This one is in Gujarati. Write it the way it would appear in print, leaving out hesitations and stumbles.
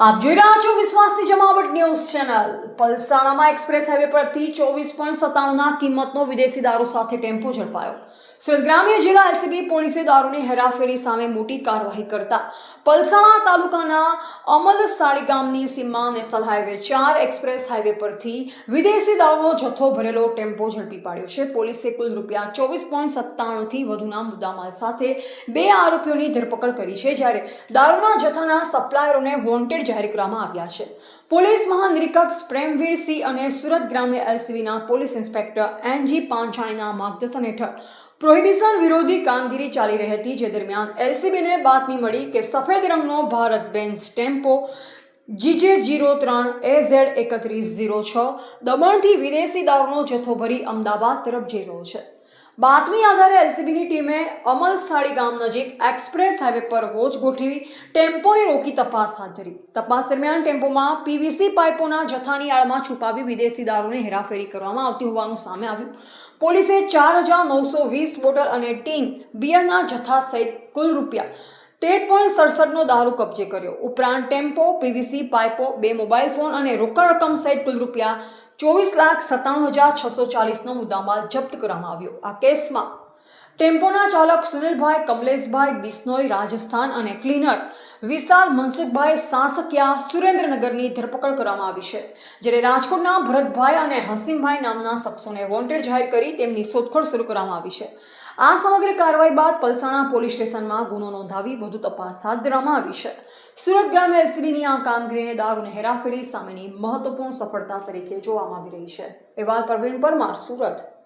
આપ જોઈ રહ્યા છો વિશ્વાસની જમાવટ ન્યૂઝ ચેનલ। પલસાણામાં એક્સપ્રેસ હાઈવે પરથી 24.97 કિંમતનો વિદેશી દારૂ સાથે ટેમ્પો ઝડપાયો। સુરત ગ્રામ્ય જિલ્લા એલસીબી પોલીસે દારૂની હેરાફેરી સામે મોટી કાર્યવાહી કરતા પલસાણા તાલુકાના અમલસાડી ગામની સીમમાં નેશનલ હાઈવે 4 એક્સપ્રેસ હાઈવે પરથી વિદેશી દારૂનો જથ્થો ભરેલો ટેમ્પો ઝડપી પાડ્યો છે। પોલીસે કુલ રૂપિયા 24.97 થી વધુના મુદ્દામાલ સાથે 2 આરોપીઓની ધરપકડ કરી છે, જ્યારે દારૂના જથ્થાના સપ્લાયરોને વોન્ટેડ જાહેર કરવામાં આવ્યા છે। પોલીસ મહાનિરીક્ષક પ્રેમવીર સિંહ અને સુરત ગ્રામ્ય એલસીબીના પોલીસ ઇન્સ્પેક્ટર એનજી પાંચાણીના માર્ગદર્શન હેઠળ પ્રોહિબિશન વિરોધી કામગીરી ચાલી રહી હતી, જે દરમિયાન એલસીબીને બાતમી મળી કે સફેદ રંગનો ભારત બેન્ઝ ટેમ્પો GJ03AZ3106 દમણથી વિદેશી દારૂનો જથ્થો ભરી અમદાવાદ તરફ જઈ રહ્યો છે। બાતમી આધારે એલસીબીની ટીમે અમલસાડી ગામ નજીક એક્સપ્રેસ હાઈવે પર વોચ ગોઠવી ટેમ્પોને રોકી તપાસ હાથ ધરી। તપાસ દરમિયાન ટેમ્પોમાં પીવીસી પાઇપોના જથ્થાની આડમાં છુપાવી વિદેશી દારૂની હેરાફેરી કરવામાં આવતી હોવાનું સામે આવ્યું। પોલીસે 4920 બોટલ અને ટીન બિયરના જથ્થા સહિત કુલ રૂપિયા 13.67 દારૂ કબજે કર્યો। ઉપરાંત ટેમ્પો, પીવીસી પાઇપો, 2 મોબાઈલ ફોન અને રોકડ રકમ સહિત કુલ રૂપિયા 24,97,640નો મુદ્દામાલ જપ્ત કરવામાં આવ્યો। આ કેસમાં ટેમ્પોના ચાલક સુનિલભાઈ કમલેશભાઈ બિશ્નોઈ રાજસ્થાન અને ક્લીનર વિશાલ મનસુખભાઈ સાસકિયા સુરેન્દ્રનગરની ધરપકડ કરવામાં આવી છે, જ્યારે રાજકોટના ભરતભાઈ અને હસીમભાઈ નામના શખ્સોને વોન્ટેડ જાહેર કરી તેમની શોધખોળ શરૂ કરવામાં આવી છે। આ સમગ્ર કાર્યવાહી બાદ પલસાણા પોલીસ સ્ટેશનમાં ગુનો નોંધાવી વધુ તપાસ હાથ ધરવામાં આવી છે। સુરત ગ્રામ્ય એલસીબીની આ કામગીરીને દારૂની હેરાફેરી સામેની મહત્વપૂર્ણ સફળતા તરીકે જોવામાં આવી રહી છે। અહેવાલ પરવીન પરમાર, સુરત।